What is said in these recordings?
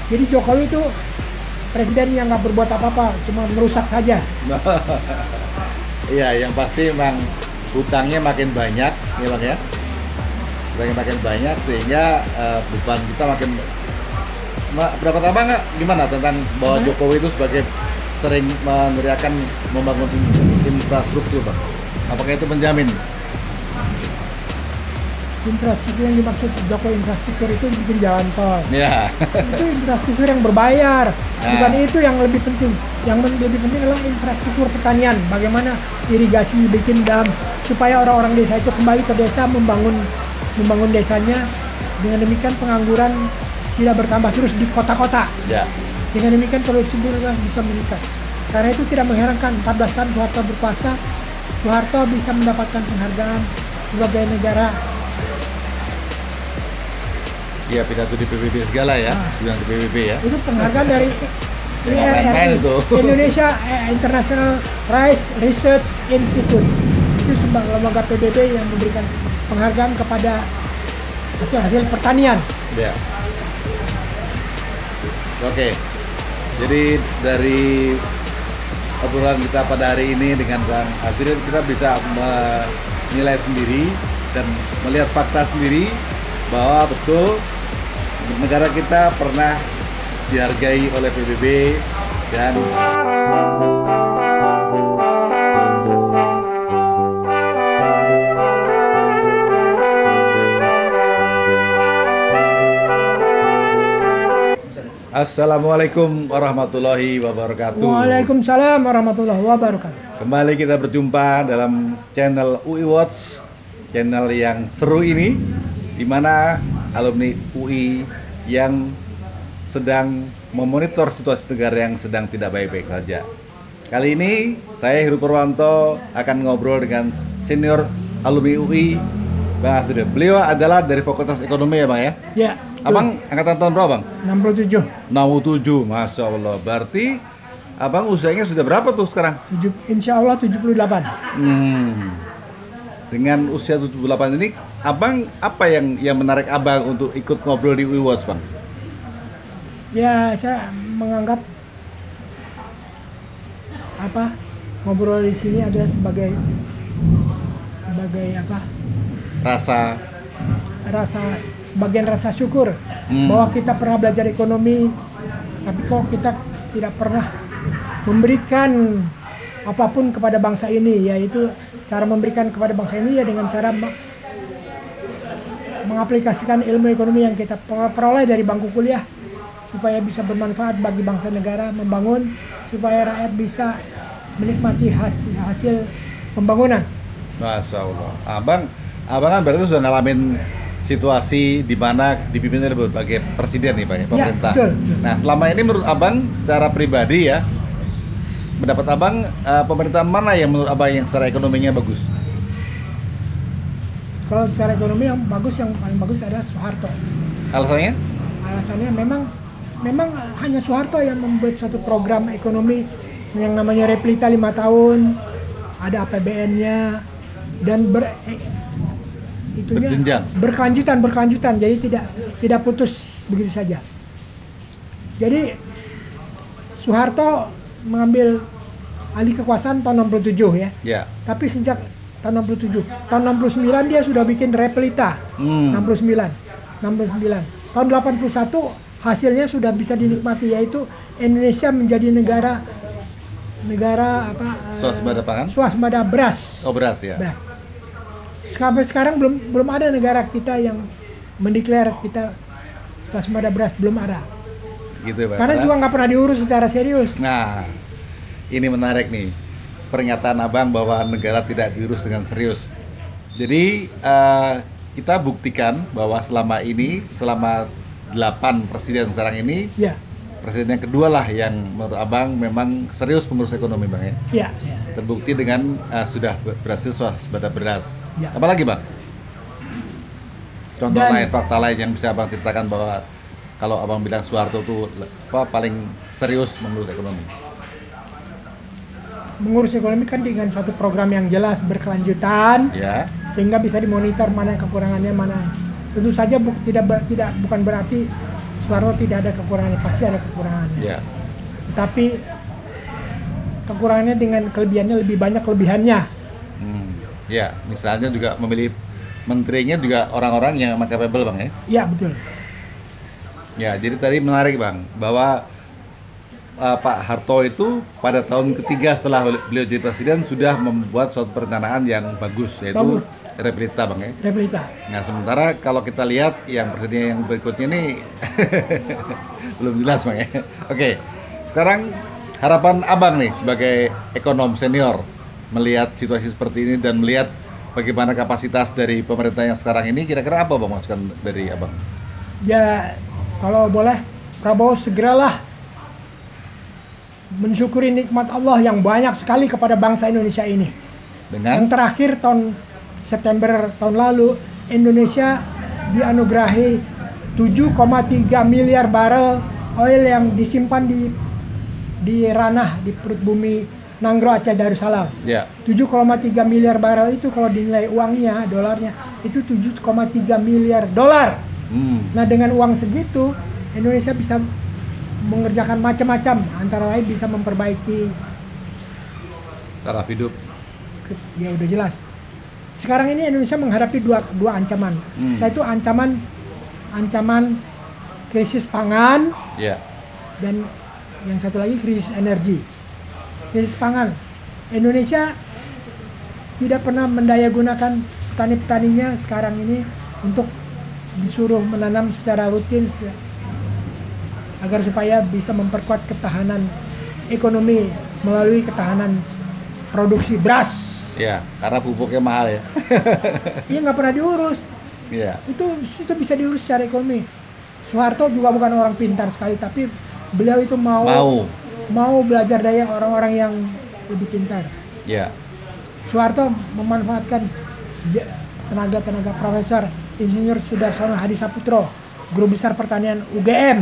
Jadi Jokowi itu presiden yang nggak berbuat apa-apa, cuma merusak saja. Iya, yang pasti memang hutangnya makin banyak, ya Bang ya. Hutangnya makin banyak sehingga beban kita makin. Pendapat Abang nggak gimana tentang bahwa Jokowi itu sebagai sering meneriakan membangun infrastruktur, Bang? Apakah itu menjamin? Infrastruktur yang dimaksud Jokowi infrastruktur itu bikin jalan tol. Ya. Itu infrastruktur yang berbayar. Bukan itu yang lebih penting. Yang lebih penting adalah infrastruktur pertanian. Bagaimana irigasi bikin dam supaya orang-orang desa itu kembali ke desa membangun desanya. Dengan demikian pengangguran tidak bertambah terus di kota-kota. Ya. Dengan demikian produksi buruh bisa meningkat. Karena itu tidak mengherankan 14 tahun Soeharto berkuasa, Soeharto bisa mendapatkan penghargaan sebagai negara. Iya, pidato di PBB segala ya, bilang di PBB ya. Itu penghargaan dari Keren itu. Indonesia International Rice Research Institute. Itu sebuah lembaga PBB yang memberikan penghargaan kepada hasil pertanian. Ya. Oke. Jadi dari obrolan kita pada hari ini dengan Bang Azril, kita bisa menilai sendiri dan melihat fakta sendiri bahwa betul negara kita pernah dihargai oleh PBB dan Assalamualaikum warahmatullahi wabarakatuh. Waalaikumsalam warahmatullahi wabarakatuh. Kembali kita berjumpa dalam channel UI Watch, channel yang seru ini, di mana alumni UI yang sedang memonitor situasi negara yang sedang tidak baik-baik saja. Kali ini saya Heru Purwanto akan ngobrol dengan senior alumni UI, Bang Azril. Beliau adalah dari Fakultas Ekonomi ya Bang ya? Ya. Abang angkatan tahun berapa Bang? 67. 67, Masya Allah. Berarti Abang usianya sudah berapa tuh sekarang? Insya Allah 78. Dengan usia 78 ini, Abang apa yang menarik Abang untuk ikut ngobrol di UIWAS, Bang? Ya, saya menganggap ngobrol di sini adalah sebagai bagian rasa syukur bahwa kita pernah belajar ekonomi, tapi kok kita tidak pernah memberikan apapun kepada bangsa ini, yaitu cara memberikan kepada bangsa ini ya dengan cara mengaplikasikan ilmu ekonomi yang kita peroleh dari bangku kuliah supaya bisa bermanfaat bagi bangsa negara, membangun supaya rakyat bisa menikmati hasil pembangunan. Masya Allah. Abang kan berarti sudah ngalamin situasi di mana dipimpin oleh berbagai presiden nih Pak ya, pemerintah. Ya, betul. Nah, selama ini menurut Abang secara pribadi ya, pendapat Abang pemerintahan mana yang menurut Abang yang secara ekonominya bagus? Kalau secara ekonomi yang paling bagus adalah Soeharto. Alasannya? Alasannya memang hanya Soeharto yang membuat suatu program ekonomi yang namanya Replita 5 tahun, ada APBN-nya dan berkelanjutan, jadi tidak putus begitu saja. Jadi Soeharto mengambil alih kekuasaan tahun 67 ya. Ya. Tapi sejak tahun 67, tahun 69 dia sudah bikin Replita. 69. Tahun 81 hasilnya sudah bisa dinikmati, yaitu Indonesia menjadi negara swasembada pangan? Swasembada beras. Oh, beras ya. Beras. Sampai sekarang belum ada negara kita yang mendeklar kita swasembada beras, belum ada. Gitu, Pak. Karena juga nggak pernah diurus secara serius. Nah, ini menarik nih pernyataan Abang bahwa negara tidak diurus dengan serius. Jadi kita buktikan bahwa selama 8 presiden sekarang ini, ya, presiden yang kedua lah yang menurut Abang memang serius mengurus ekonomi Bang ya. Ya. Terbukti dengan sudah berhasil swasembada beras. Ya. Apalagi Bang? Contoh lain, fakta lain yang bisa Abang ceritakan bahwa kalau Abang bilang Soeharto itu paling serius mengurus ekonomi? Mengurus ekonomi kan dengan suatu program yang jelas, berkelanjutan, ya, sehingga bisa dimonitor mana kekurangannya, mana. Tentu saja bukan berarti Soeharto tidak ada kekurangannya, pasti ada kekurangannya. Ya. Tapi kekurangannya dengan kelebihannya lebih banyak kelebihannya. Ya, misalnya juga memilih menterinya juga orang-orang yang memang capable, Bang ya? Iya, betul. Ya, jadi tadi menarik, Bang, bahwa Pak Harto itu pada tahun ketiga setelah beliau jadi presiden sudah membuat suatu perencanaan yang bagus, yaitu Repelita, Bang ya? Repelita. Nah, sementara kalau kita lihat yang presiden yang berikutnya ini belum jelas, Bang ya? Oke, sekarang harapan Abang nih sebagai ekonom senior melihat situasi seperti ini dan melihat bagaimana kapasitas dari pemerintah yang sekarang ini, kira-kira apa Bang masukan dari Abang? Ya, kalau boleh, Prabowo segeralah mensyukuri nikmat Allah yang banyak sekali kepada bangsa Indonesia ini. Dengan? Yang terakhir tahun September tahun lalu, Indonesia dianugerahi 7,3 miliar barel oil yang disimpan di ranah di perut bumi Nanggro Aceh Darussalam. Ya. 7,3 miliar barel itu kalau dinilai uangnya, dolarnya, itu 7,3 miliar dolar. Nah, dengan uang segitu, Indonesia bisa mengerjakan macam-macam, antara lain bisa memperbaiki taraf hidup. Ya udah jelas. Sekarang ini Indonesia menghadapi dua ancaman. Satu ancaman krisis pangan, dan yang satu lagi krisis energi. Krisis pangan, Indonesia tidak pernah mendayagunakan petani-petaninya sekarang ini untuk disuruh menanam secara rutin agar supaya bisa memperkuat ketahanan ekonomi melalui ketahanan produksi beras. Ya, karena pupuknya mahal ya. Iya, nggak pernah diurus. Ya. Itu bisa diurus secara ekonomi. Soeharto juga bukan orang pintar sekali, tapi beliau itu mau belajar dari orang-orang yang lebih pintar. Ya. Soeharto memanfaatkan tenaga Profesor Insinyur Sudarsono Hadisaputro, Guru Besar Pertanian UGM.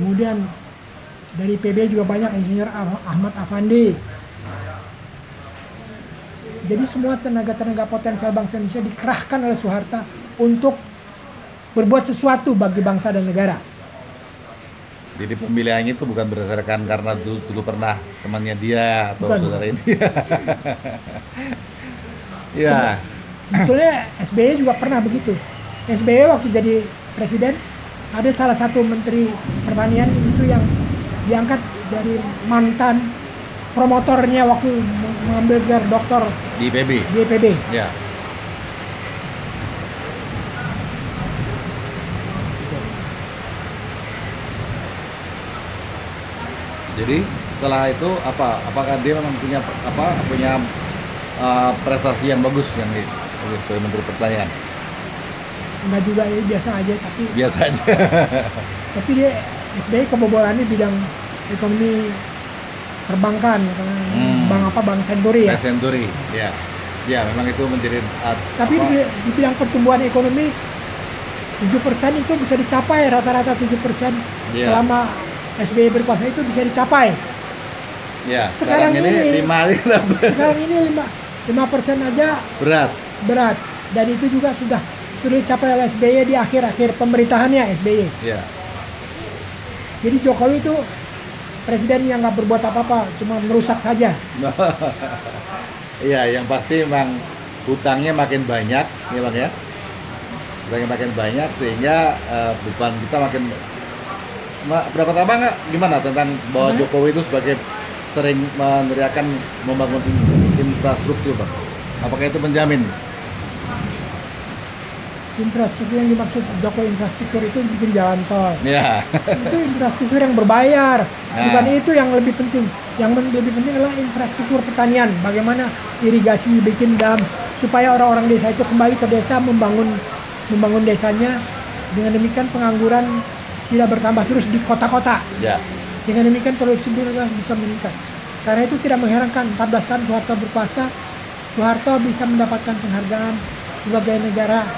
Kemudian dari PB juga banyak Insinyur Ahmad Afandi. Jadi semua tenaga potensial bangsa Indonesia dikerahkan oleh Soeharto untuk berbuat sesuatu bagi bangsa dan negara. Jadi pemilihannya itu bukan berdasarkan karena dulu pernah temannya dia atau saudara ini. Ya. Sebetulnya SBY juga pernah begitu. SBY waktu jadi presiden, ada salah satu menteri pertanian itu yang diangkat dari mantan promotornya waktu mengambil gelar doktor di IPB. Ya. Jadi setelah itu apakah dia memang punya prestasi yang bagus yang sebagai menteri pertanian? Enggak juga, ya biasa aja, tapi biasa aja. Tapi dia SBY kebobolannya bidang ekonomi perbankan, Bank Senturi ya. Senturi, ya. Ya, memang itu menjadi tapi di bidang pertumbuhan ekonomi 7% itu bisa dicapai, rata-rata 7% selama SBY berkuasa itu bisa dicapai. Ya, sekarang ini 5% aja berat. Dan itu juga sudah dicapai oleh SBY di akhir-akhir pemerintahannya SBY. Ya. Jadi Jokowi itu presiden yang nggak berbuat apa-apa, cuma merusak saja. Iya, yang pasti memang hutangnya makin banyak, ya Bang ya. Hutangnya makin banyak sehingga beban kita makin. Pendapat Abang gimana tentang bahwa Jokowi itu sebagai sering meneriakan membangun infrastruktur, Bang? Apakah itu menjamin? Infrastruktur yang dimaksud Jokowi infrastruktur itu bikin jalan tol. Ya. Itu infrastruktur yang berbayar. Bukan itu yang lebih penting. Yang lebih penting adalah infrastruktur pertanian. Bagaimana irigasi, bikin dam supaya orang-orang desa itu kembali ke desa membangun desanya. Dengan demikian pengangguran tidak bertambah terus di kota-kota. Ya. Dengan demikian produksi beras bisa meningkat. Karena itu tidak mengherankan 14 tahun Soeharto berkuasa, Soeharto bisa mendapatkan penghargaan sebagai negara.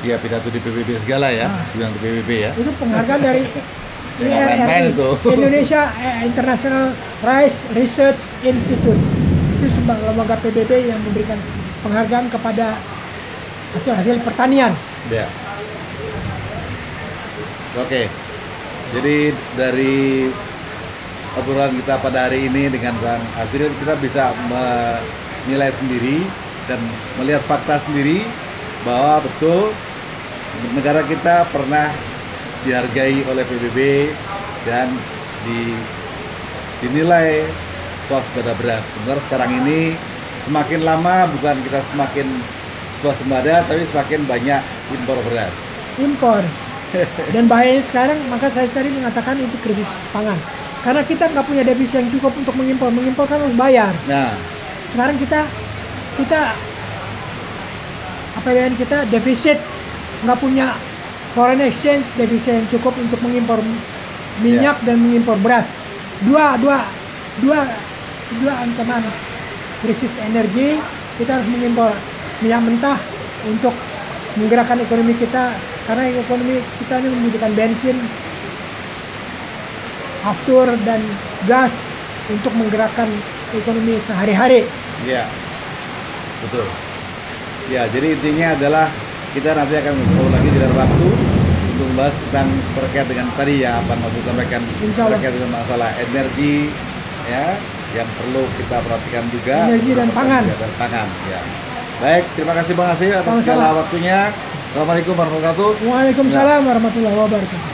Iya, pidato di PBB segala ya, bilang di PBB ya. Itu penghargaan dari IRRI, Indonesia International Rice Research Institute. Itu lembaga PBB yang memberikan penghargaan kepada hasil pertanian. Ya. Oke. Jadi dari obrolan kita pada hari ini dengan Bang Azril, kita bisa menilai sendiri dan melihat fakta sendiri bahwa betul negara kita pernah dihargai oleh PBB dan dinilai swasembada beras. Sebenarnya sekarang ini semakin lama bukan kita semakin swasembada, tapi semakin banyak impor beras. Impor. Dan bahayanya sekarang, maka saya tadi mengatakan itu krisis pangan. Karena kita nggak punya devisa yang cukup untuk mengimpor kan harus bayar. Nah, sekarang kita APBN kita defisit, nggak punya foreign exchange devisa yang cukup untuk mengimpor minyak dan mengimpor beras. Dua ancaman krisis energi. Kita harus mengimpor minyak mentah untuk menggerakkan ekonomi kita, karena ekonomi kita ini membutuhkan bensin, aftur dan gas untuk menggerakkan ekonomi sehari-hari. iya, betul. Ya, jadi intinya adalah kita nanti akan ngobrol lagi di dalam waktu untuk membahas tentang terkait dengan tadi yang apa yang saya sampaikan, terkait dengan masalah energi, ya, yang perlu kita perhatikan juga. Energi dan pangan. Dan pangan, ya. Baik, terima kasih Bang Azril atas segala waktunya. Assalamualaikum warahmatullahi wabarakatuh. Waalaikumsalam warahmatullahi wabarakatuh.